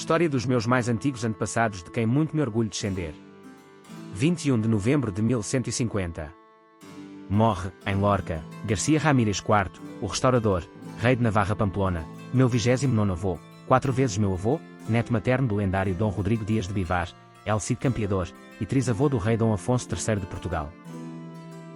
História dos meus mais antigos antepassados de quem muito me orgulho descender. 21 de novembro de 1150. Morre, em Lorca, Garcia Ramírez IV, o restaurador, rei de Navarra Pamplona, meu 29º avô, 4 vezes meu avô, neto materno do lendário Dom Rodrigo Dias de Vivar, El Cid Campeador, e trisavô do rei Dom Afonso III de Portugal.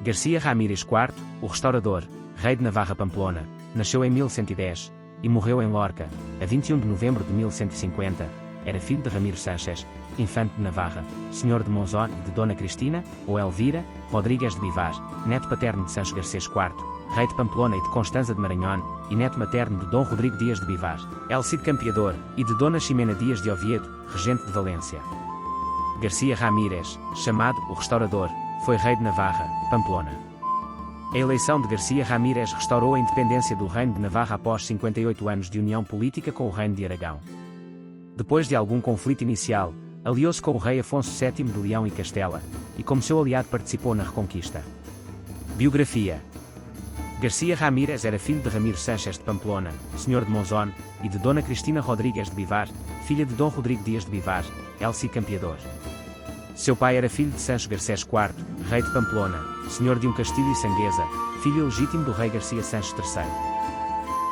Garcia Ramírez IV, o restaurador, rei de Navarra Pamplona, nasceu em 1110, e morreu em Lorca, a 21 de novembro de 1150, era filho de Ramiro Sánchez, infante de Navarra, senhor de Monzón e de Dona Cristina, ou Elvira, Rodrigues de Vivar, neto paterno de Sancho Garcês IV, rei de Pamplona e de Constanza de Maranhão, e neto materno de Dom Rodrigo Dias de Vivar, El Cid Campeador, e de Dona Ximena Dias de Oviedo, regente de Valência. Garcia Ramírez, chamado o Restaurador, foi rei de Navarra, Pamplona. A eleição de Garcia Ramírez restaurou a independência do Reino de Navarra após 58 anos de união política com o Reino de Aragão. Depois de algum conflito inicial, aliou-se com o rei Afonso VII de Leão e Castela, e como seu aliado participou na Reconquista. Biografia. Garcia Ramírez era filho de Ramiro Sánchez de Pamplona, senhor de Monzón, e de Dona Cristina Rodrigues de Vivar, filha de Dom Rodrigo Dias de Vivar, El Cid Campeador. Seu pai era filho de Sancho Garcês IV, rei de Pamplona, senhor de um castilho e Sanguesa, filho legítimo do rei Garcia Sancho III.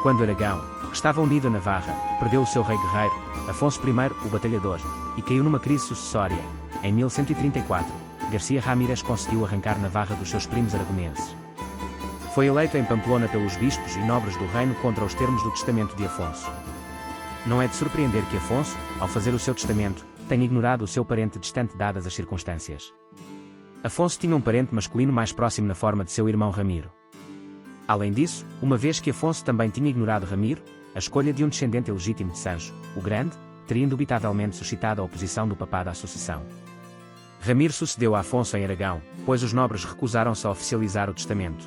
Quando Aragão, que estava unido a Navarra, perdeu o seu rei guerreiro, Afonso I, o Batalhador, e caiu numa crise sucessória, em 1134, Garcia Ramírez conseguiu arrancar Navarra dos seus primos aragonenses. Foi eleito em Pamplona pelos bispos e nobres do reino contra os termos do testamento de Afonso. Não é de surpreender que Afonso, ao fazer o seu testamento, tenha ignorado o seu parente distante dadas as circunstâncias. Afonso tinha um parente masculino mais próximo na forma de seu irmão Ramiro. Além disso, uma vez que Afonso também tinha ignorado Ramiro, a escolha de um descendente ilegítimo de Sancho, o Grande, teria indubitavelmente suscitado a oposição do papado à sucessão. Ramiro sucedeu a Afonso em Aragão, pois os nobres recusaram-se a oficializar o testamento.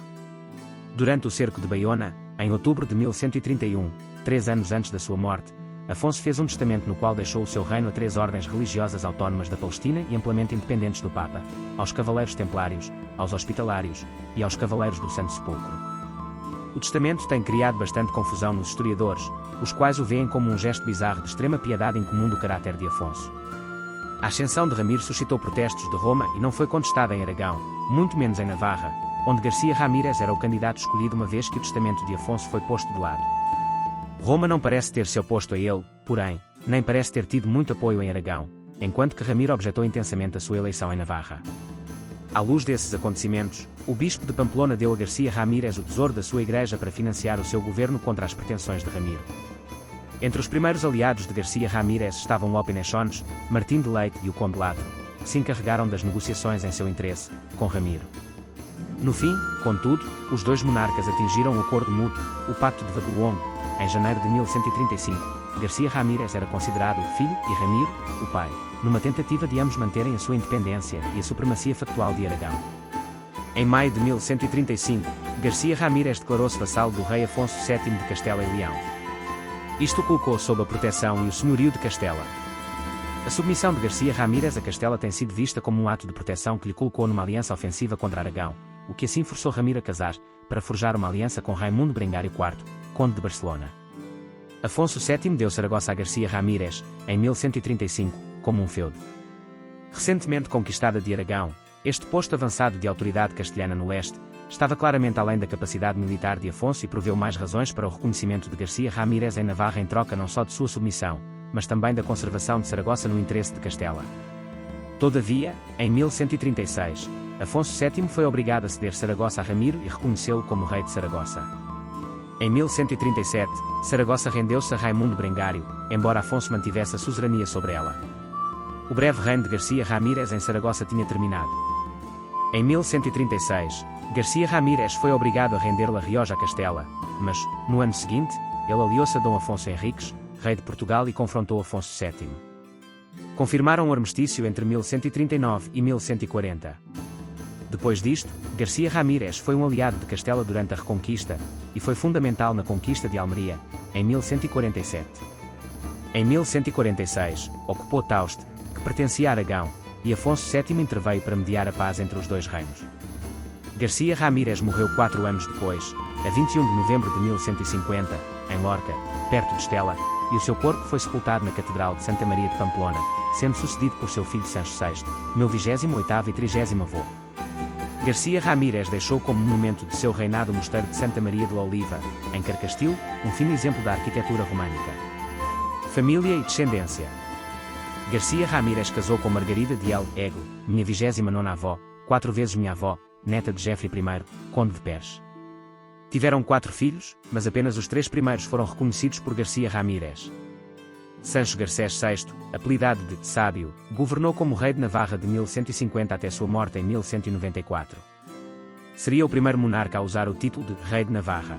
Durante o cerco de Baiona, em outubro de 1131, 3 anos antes da sua morte, Afonso fez um testamento no qual deixou o seu reino a 3 ordens religiosas autónomas da Palestina e amplamente independentes do Papa, aos Cavaleiros Templários, aos Hospitalários e aos Cavaleiros do Santo Sepulcro. O testamento tem criado bastante confusão nos historiadores, os quais o veem como um gesto bizarro de extrema piedade incomum do caráter de Afonso. A ascensão de Ramiro suscitou protestos de Roma e não foi contestada em Aragão, muito menos em Navarra, onde Garcia Ramírez era o candidato escolhido uma vez que o testamento de Afonso foi posto de lado. Roma não parece ter se oposto a ele, porém, nem parece ter tido muito apoio em Aragão, enquanto que Ramiro objetou intensamente a sua eleição em Navarra. À luz desses acontecimentos, o bispo de Pamplona deu a Garcia Ramírez o tesouro da sua igreja para financiar o seu governo contra as pretensões de Ramiro. Entre os primeiros aliados de Garcia Ramírez estavam Lope Nechones, Martim de Leite e o Conde Ladro, que se encarregaram das negociações em seu interesse, com Ramiro. No fim, contudo, os dois monarcas atingiram um acordo mútuo, o Pacto de Vaguelongo. Em janeiro de 1135, Garcia Ramírez era considerado o filho e Ramiro, o pai, numa tentativa de ambos manterem a sua independência e a supremacia factual de Aragão. Em maio de 1135, Garcia Ramírez declarou-se vassalo do rei Afonso VII de Castela e Leão. Isto o colocou sob a proteção e o senhorio de Castela. A submissão de Garcia Ramírez a Castela tem sido vista como um ato de proteção que lhe colocou numa aliança ofensiva contra Aragão, o que assim forçou Ramiro a casar, para forjar uma aliança com Raimundo Brengário IV, conde de Barcelona. Afonso VII deu Saragossa a Garcia Ramírez, em 1135, como um feudo. Recentemente conquistada de Aragão, este posto avançado de autoridade castelhana no leste, estava claramente além da capacidade militar de Afonso e proveu mais razões para o reconhecimento de Garcia Ramírez em Navarra em troca não só de sua submissão, mas também da conservação de Saragossa no interesse de Castela. Todavia, em 1136, Afonso VII foi obrigado a ceder Saragossa a Ramiro e reconhecê-lo como rei de Saragossa. Em 1137, Saragossa rendeu-se a Raimundo Brengário, embora Afonso mantivesse a suzerania sobre ela. O breve reino de Garcia Ramírez em Saragossa tinha terminado. Em 1136, Garcia Ramírez foi obrigado a render La Rioja a Castela, mas, no ano seguinte, ele aliou-se a Dom Afonso Henriques, rei de Portugal e confrontou Afonso VII. Confirmaram o armistício entre 1139 e 1140. Depois disto, Garcia Ramírez foi um aliado de Castela durante a Reconquista, e foi fundamental na conquista de Almeria, em 1147. Em 1146, ocupou Tauste, que pertencia a Aragão, e Afonso VII interveio para mediar a paz entre os dois reinos. Garcia Ramírez morreu 4 anos depois, a 21 de novembro de 1150, em Lorca, perto de Estela, e o seu corpo foi sepultado na Catedral de Santa Maria de Pamplona, sendo sucedido por seu filho Sancho VI, meu 28º e 30º avô. Garcia Ramírez deixou como monumento de seu reinado o Mosteiro de Santa Maria de la Oliva, em Carcastil, um fino exemplo da arquitetura românica. Família e descendência. Garcia Ramírez casou com Margarida de El Ego, minha 29ª avó, 4 vezes minha avó, neta de Geoffrey I, conde de Pers. Tiveram 4 filhos, mas apenas os 3 primeiros foram reconhecidos por Garcia Ramírez. Sancho Garcés VI, apelidado de Sábio, governou como rei de Navarra de 1150 até sua morte em 1194. Seria o primeiro monarca a usar o título de Rei de Navarra.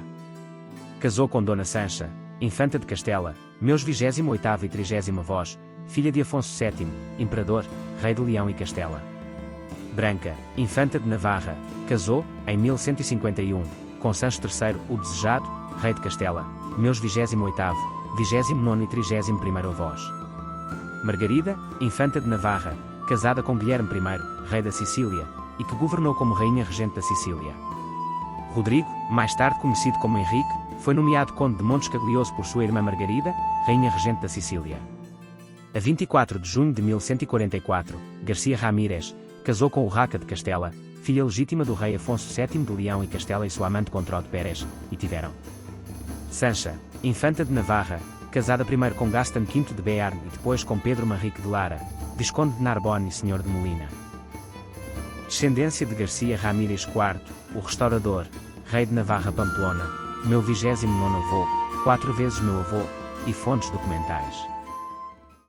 Casou com Dona Sancha, infanta de Castela, meus 28º e 30º avós, filha de Afonso VII, imperador, rei de Leão e Castela. Branca, infanta de Navarra, casou, em 1151, com Sancho III, o Desejado, rei de Castela, meus 28º, 29º e 31º avós. Margarida, infanta de Navarra, casada com Guilherme I, rei da Sicília, e que governou como rainha regente da Sicília. Rodrigo, mais tarde conhecido como Henrique, foi nomeado conde de Montes Caglioso por sua irmã Margarida, rainha regente da Sicília. A 24 de junho de 1144, Garcia Ramírez casou com Urraca de Castela, filha legítima do rei Afonso VII de Leão e Castela e sua amante Contró de Pérez, e tiveram Sancha, infanta de Navarra, casada primeiro com Gaston V de Béarn e depois com Pedro Manrique de Lara, visconde de Narbonne e senhor de Molina. Descendência de Garcia Ramírez IV, o restaurador, rei de Navarra Pamplona, meu 29º avô, 4 vezes meu avô, e fontes documentais.